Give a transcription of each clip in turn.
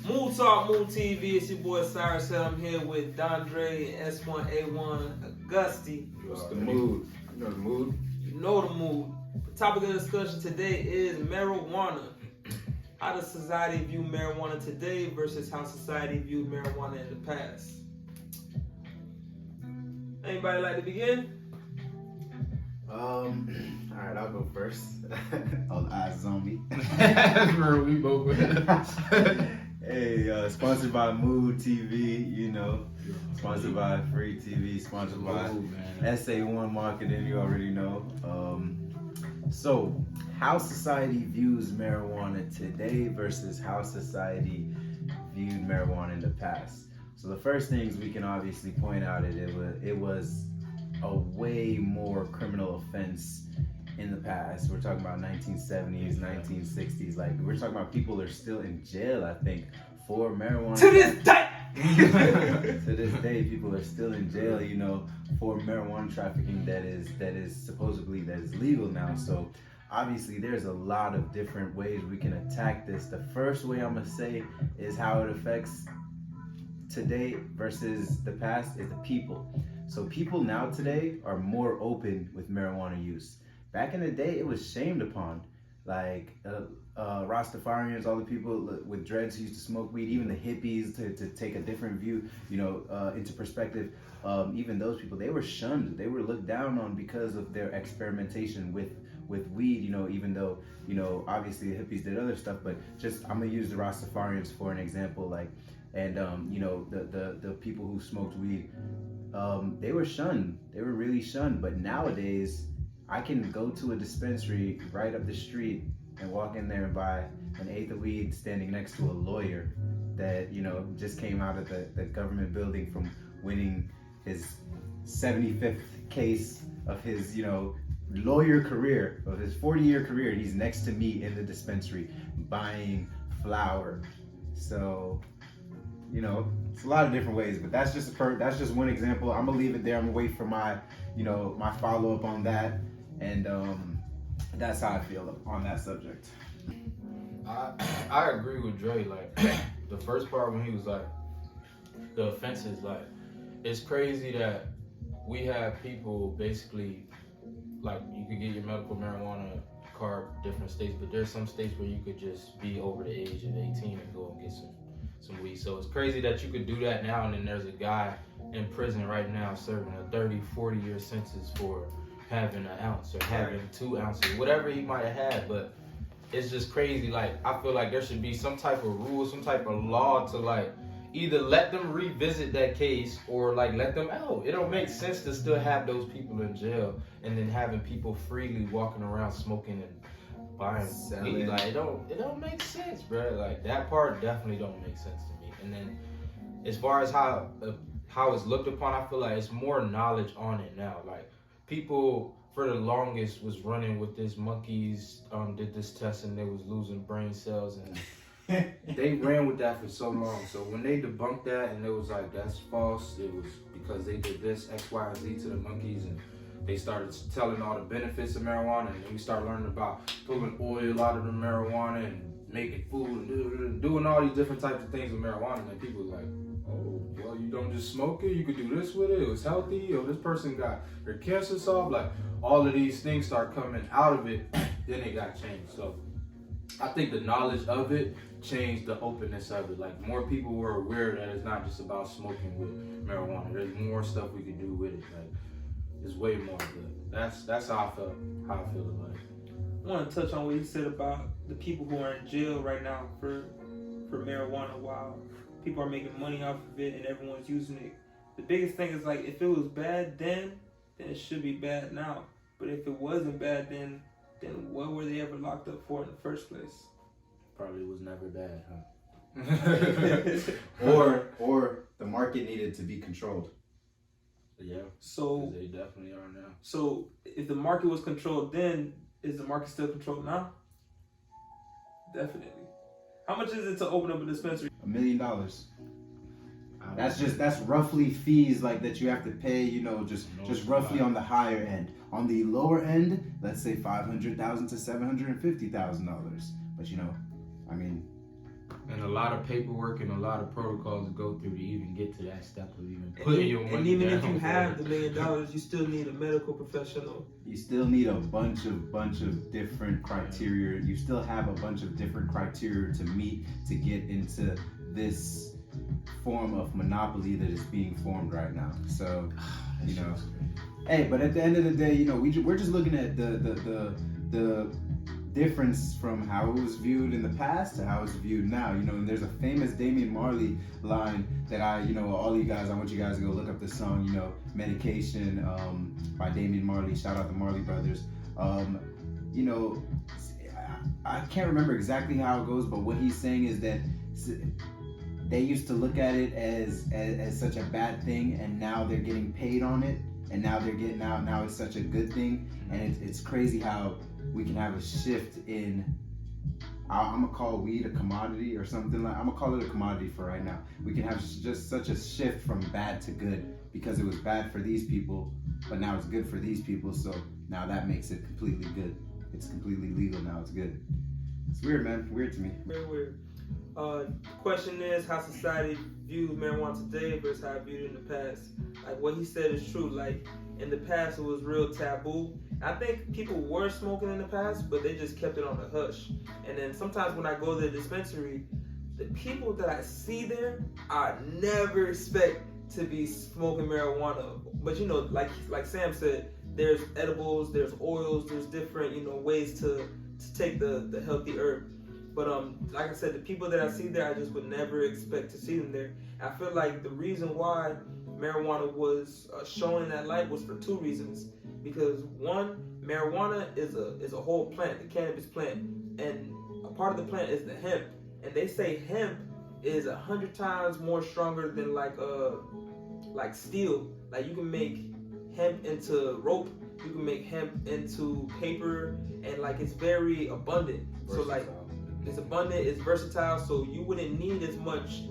Mood Talk, Mood TV. It's your boy Cyrus. I'm here with Dondre, S1A1, Augusty. What's the mood? You know the mood? You know the mood. The topic of discussion today is marijuana. How does society view marijuana today versus how society viewed marijuana in the past? Anybody like to begin? Alright, I'll go first. All eyes on me. Bro, we both. Hey, sponsored by Mood TV, you know. Sponsored by Free TV, sponsored by SA1 Marketing, you already know. So, how society views marijuana today versus how society viewed marijuana in the past. So the first things we can obviously point out it was a way more criminal offense in the past. We're talking about 1970s, 1960s. Like, we're talking about people are still in jail, I think, for marijuana. To this day! To this day, people are still in jail, you know, for marijuana trafficking that is legal now. So obviously there's a lot of different ways we can attack this. The first way I'm gonna say is how it affects today versus the past is the people. So people now today are more open with marijuana use. Back in the day, it was shamed upon. Like Rastafarians, all the people with dreads who used to smoke weed, even the hippies to take a different view, you know, into perspective. Even those people, they were shunned. They were looked down on because of their experimentation with weed, you know, even though, you know, obviously the hippies did other stuff, but just, I'm gonna use the Rastafarians for an example, like, and you know, the people who smoked weed, they were shunned. They were really shunned. But nowadays, I can go to a dispensary right up the street and walk in there and buy an eighth of weed standing next to a lawyer that, you know, just came out of the government building from winning his 75th case of his, you know, lawyer career, of his 40-year career. He's next to me in the dispensary buying flour. So, you know, it's a lot of different ways, but that's just one example. I'm gonna leave it there. I'm gonna wait for my, you know, my follow-up on that, and that's how I feel on that subject. I agree with Dre. Like, the first part when he was like, the offenses, like, it's crazy that we have people basically, like, you could get your medical marijuana card different states, but there's some states where you could just be over the age of 18 and go and get some weed. So it's crazy that you could do that now, and then there's a guy in prison right now serving a 30-40 year sentence for having an ounce or having 2 ounces, whatever he might have had. But it's just crazy. Like, I feel like there should be some type of rule, some type of law to, like, either let them revisit that case or, like, let them out. It don't make sense to still have those people in jail and then having people freely walking around smoking and buying weed. Like, it don't make sense, bro. Like, that part definitely don't make sense to me. And then as far as how it's looked upon, I feel like it's more knowledge on it now. Like, people for the longest was running with this monkeys did this test and they was losing brain cells, and they ran with that for so long. So when they debunked that and it was like, that's false, it was because they did this X, Y, and Z to the monkeys, and they started telling all the benefits of marijuana, and then we started learning about pulling oil out of the marijuana and making food and doing all these different types of things with marijuana. And then people were like, oh, well, you don't just smoke it, you could do this with it, it was healthy, or this person got their cancer solved. Like, all of these things start coming out of it, then it got changed. So I think the knowledge of it changed the openness of it. Like, more people were aware that it's not just about smoking with marijuana. There's more stuff we can do with it. Like, it's way more good. That's how I feel about it. I want to touch on what you said about the people who are in jail right now for marijuana, while people are making money off of it and everyone's using it. The biggest thing is, like, if it was bad then it should be bad now. But if it wasn't bad then what were they ever locked up for in the first place? Probably was never bad, huh? or the market needed to be controlled. Yeah. So they definitely are now. So if the market was controlled then, is the market still controlled now? Definitely. How much is it to open up a dispensary? $1 million. That's roughly fees like that you have to pay, you know, just roughly on the higher end. On the lower end, let's say $500,000 to $750,000. But, you know, I mean, and a lot of paperwork and a lot of protocols to go through to even get to that step of even putting your money and even down if you for have it. the $1 million, you still need a medical professional. You still need a bunch of different criteria. You still have a bunch of different criteria to meet to get into this form of monopoly that is being formed right now. So, you know, hey, but at the end of the day, you know, we're just looking at the difference from how it was viewed in the past to how it's viewed now. You know, and there's a famous Damian Marley line that all you guys, I want you guys to go look up this song, you know, Medication, by Damian Marley. Shout out the Marley Brothers. You know, I can't remember exactly how it goes, but what he's saying is that they used to look at it as such a bad thing, and now they're getting paid on it, and now they're getting out. Now it's such a good thing, and it's crazy how we can have a shift in. I'm gonna call weed a commodity or something like. I'm gonna call it a commodity for right now. We can have just such a shift from bad to good because it was bad for these people, but now it's good for these people. So now that makes it completely good. It's completely legal now. It's good. It's weird, man. Weird to me. Very weird. Question is how society views marijuana today versus how it viewed it in the past. Like what he said is true. Like in the past, it was real taboo. I think people were smoking in the past, but they just kept it on the hush. And then sometimes when I go to the dispensary, the people that I see there, I never expect to be smoking marijuana. But you know, like Sam said, there's edibles, there's oils, there's different ways to take the healthy herb. But like I said, the people that I see there, I just would never expect to see them there. I feel like the reason why marijuana was shown in that light was for two reasons. Because one, marijuana is a whole plant, the cannabis plant, and a part of the plant is the hemp. And they say hemp is 100 times more stronger than like steel. Like you can make hemp into rope, you can make hemp into paper, and like it's very abundant. So like it's abundant, it's versatile, so you wouldn't need as much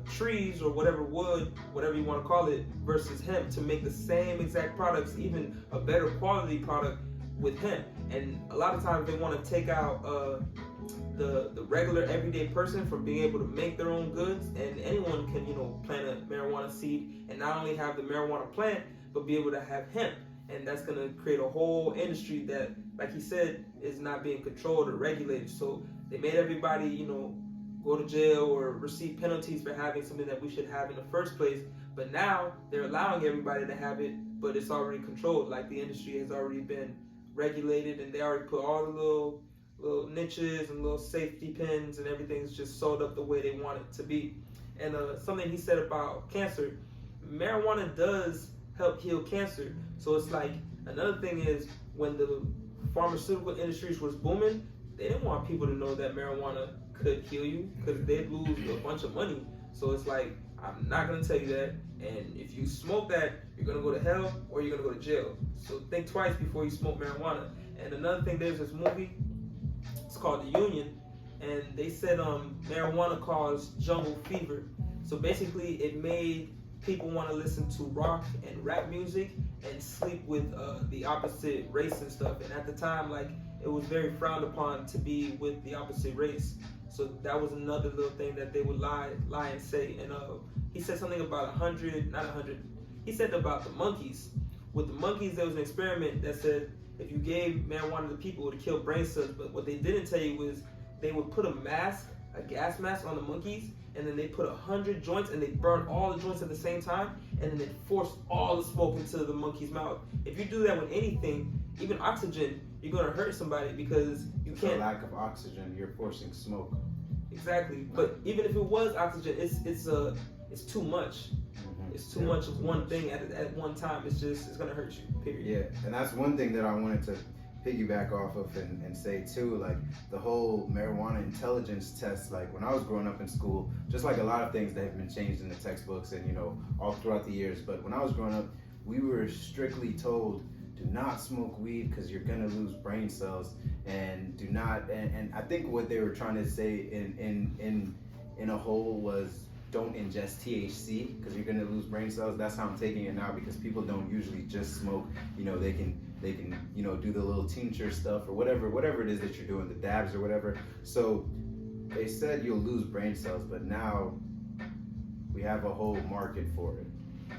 trees or whatever wood, whatever you want to call it, versus hemp to make the same exact products, even a better quality product with hemp. And a lot of times they want to take out the regular everyday person from being able to make their own goods, and anyone can plant a marijuana seed and not only have the marijuana plant but be able to have hemp. And that's going to create a whole industry that, like he said, is not being controlled or regulated. So they made everybody, go to jail or receive penalties for having something that we should have in the first place. But now they're allowing everybody to have it, but it's already controlled. Like the industry has already been regulated, and they already put all the little niches and little safety pins, and everything's just sold up the way they want it to be. And something he said about cancer, marijuana does help heal cancer. So it's like, another thing is, when the pharmaceutical industries was booming, they didn't want people to know that marijuana could heal you because they'd lose a bunch of money. So it's like, I'm not going to tell you that, and if you smoke that, you're going to go to hell or you're going to go to jail. So think twice before you smoke marijuana. And another thing, there's this movie, it's called The Union, and they said marijuana caused jungle fever. So basically it made people want to listen to rock and rap music and sleep with the opposite race and stuff. And at the time, like, it was very frowned upon to be with the opposite race. So that was another little thing that they would lie and say. And he said something about 100, not 100. He said about the monkeys. With the monkeys, there was an experiment that said if you gave marijuana to people, it would kill brain cells. But what they didn't tell you was they would put a gas mask on the monkeys, and then they put 100 joints, and they burn all the joints at the same time, and then they force all the smoke into the monkey's mouth. If you do that with anything, even oxygen, you're gonna hurt somebody because you can't. For lack of oxygen, you're forcing smoke. Exactly. But even if it was oxygen, it's too much. It's too much of one thing at one time. It's gonna hurt you. Period. Yeah, and that's one thing that I wanted to piggyback off of and say too, like the whole marijuana intelligence test. Like when I was growing up in school, just like a lot of things that have been changed in the textbooks and all throughout the years, but when I was growing up, we were strictly told, do not smoke weed because you're gonna lose brain cells, and do not. And I think what they were trying to say in a whole was, don't ingest THC because you're gonna lose brain cells. That's how I'm taking it now, because people don't usually just smoke. They can do the little tincture stuff or whatever it is that you're doing, the dabs or whatever. So they said you'll lose brain cells, but now we have a whole market for it.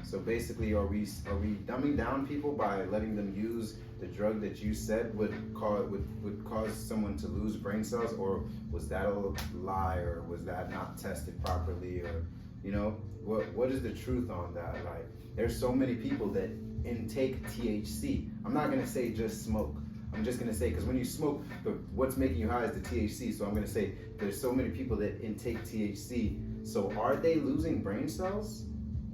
So basically, are we dumbing down people by letting them use the drug that you said would cause someone to lose brain cells, or was that a lie, or was that not tested properly, or what is the truth on that? Like, there's so many people that intake THC. I'm not gonna say just smoke. I'm just gonna say, because when you smoke, what's making you high is the THC. So I'm gonna say there's so many people that intake THC. So are they losing brain cells?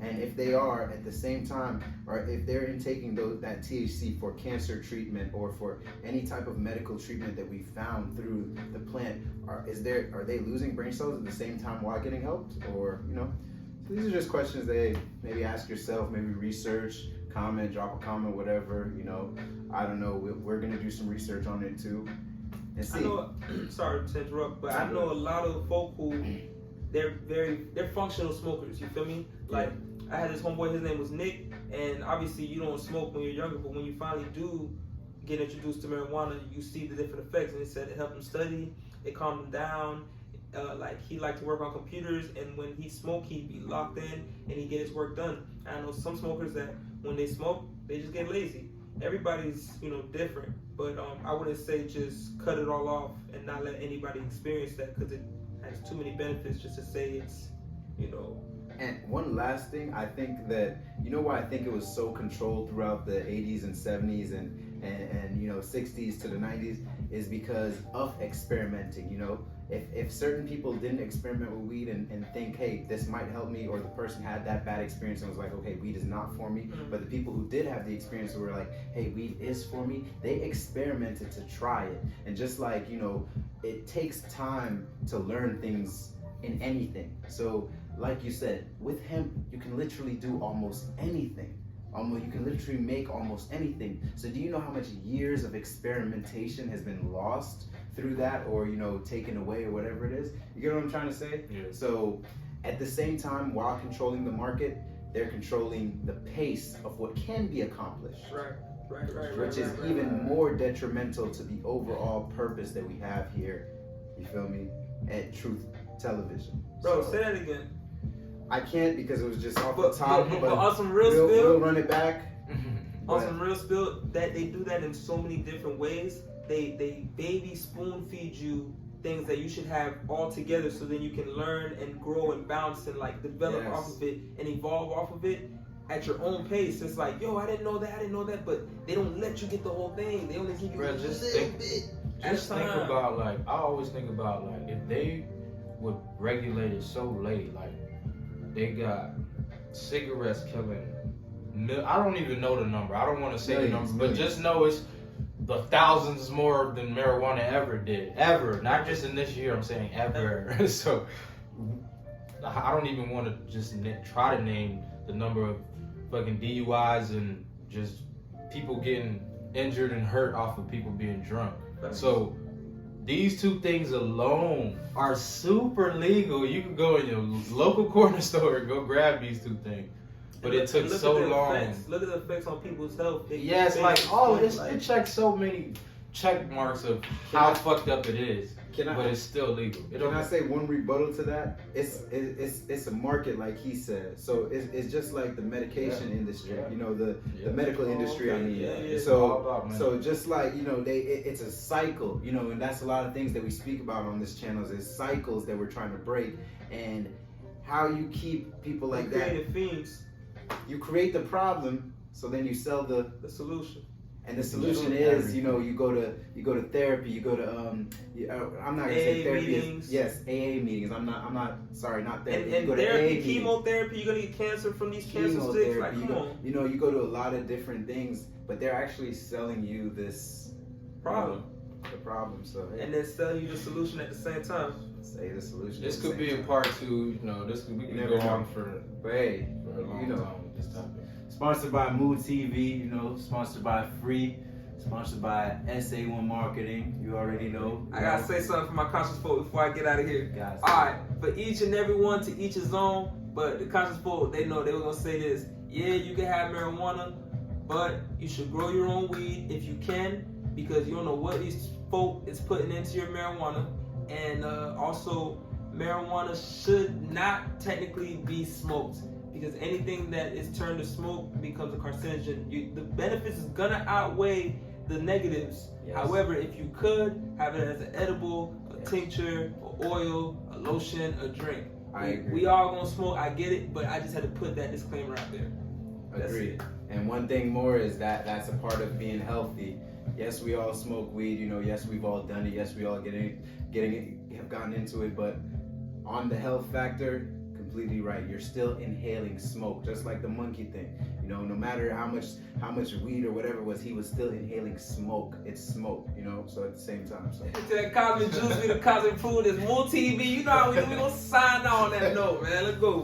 And if they are, at the same time, or if they're intaking that THC for cancer treatment or for any type of medical treatment that we found through the plant, are they losing brain cells at the same time while getting helped? Or, so these are just questions that maybe ask yourself, maybe research, comment, drop a comment, whatever, I don't know. We're gonna do some research on it too. And see. I know, sorry to interrupt, but I know a lot of folk who, they're functional smokers, you feel me? Like, I had this homeboy, his name was Nick, and obviously you don't smoke when you're younger, but when you finally do get introduced to marijuana, you see the different effects, and it said it helped him study, it calmed him down, like he liked to work on computers, and when he smoked, he'd be locked in, and he'd get his work done. And I know some smokers that when they smoke, they just get lazy. Everybody's, different, but I wouldn't say just cut it all off and not let anybody experience that, because it has too many benefits just to say it's, And one last thing, I think that, why I think it was so controlled throughout the 80s and 70s and 60s to the 90s is because of experimenting, If certain people didn't experiment with weed and think, hey, this might help me, or the person had that bad experience and was like, okay, weed is not for me. But the people who did have the experience were like, hey, weed is for me, they experimented to try it. And just like, it takes time to learn things in anything. So like you said, with hemp, you can literally do almost anything. You can literally make almost anything. So do you know how much years of experimentation has been lost through that, or taken away, or whatever it is? You get what I'm trying to say? Yeah. So at the same time, while controlling the market, they're controlling the pace of what can be accomplished. Right. Which is even more detrimental to the overall purpose that we have here. You feel me? At Truth Television. Bro, So, say that again. I can't because it was just off the top. But on some real we'll spill, run it back. on some real spill, that they do that in so many different ways. They baby spoon feed you things that you should have all together, so then you can learn and grow and bounce and like develop Yes. off of it and evolve off of it at your own pace. It's like, yo, I didn't know that, but they don't let you get the whole thing. They only give you Bro, a just little think- bit. Just think about, like, I always think about, like, if they would regulate it so late, like, they got cigarettes killing, I don't even know the number. I don't want to say the number, but just know it's the thousands more than marijuana ever did. Ever. Not just in this year, I'm saying ever. So, I don't even want to just try to name the number of fucking DUIs and just people getting injured and hurt off of people being drunk. So these two things alone are super legal. You can go in your local corner store and go grab these two things. But it took so long. Look at the effects on people's health. Yes, like it checks so many check marks of how fucked up it is. But it's still legal. Can I say one rebuttal to that? It's a market, like he said. So it's just like the medication industry, the medical industry. I mean, so just like it's a cycle, and that's a lot of things that we speak about on this channel. Is cycles that we're trying to break, and how you keep people like that. Creative fiends. You create the problem, so then you sell the solution. And the solution is, you go to therapy, you go to I'm not gonna say therapy. Meetings. Yes, AA meetings. I'm not sorry, not therapy. And you go to therapy, AA chemotherapy. You're gonna get cancer from these cancer sticks. Like, come on. You go to a lot of different things, but they're actually selling you this problem. The problem. So and then selling you the solution at the same time. Say the solution. This could be a part two. We can go on for a long time with this topic. Sponsored by Mood TV, sponsored by Free, sponsored by SA1 Marketing. You already know. I gotta say something for my conscious folk before I get out of here. Guys. Alright, for each and every one, to each his own, but the conscious folk, they know they were gonna say this. Yeah, you can have marijuana, but you should grow your own weed if you can, because you don't know what these folk is putting into your marijuana. And also, marijuana should not technically be smoked, because anything that is turned to smoke becomes a carcinogen. The benefits is gonna outweigh the negatives. Yes. However, if you could have it as an edible, a tincture, a oil, a lotion, a drink. I agree. We all gonna smoke, I get it, but I just had to put that disclaimer out there. That's Agreed. it. And one thing more is that that's a part of being healthy. Yes, we all smoke weed. Yes, we've all done it. Yes, we all have gotten into it. But on the health factor, completely right. You're still inhaling smoke, just like the monkey thing. No matter how much weed or whatever it was, he was still inhaling smoke. It's smoke. So at the same time. So. To that Cosmic Juice, we the Cosmic Food, there's more TV. You know how we do. We gonna sign on that note, man. Let's go.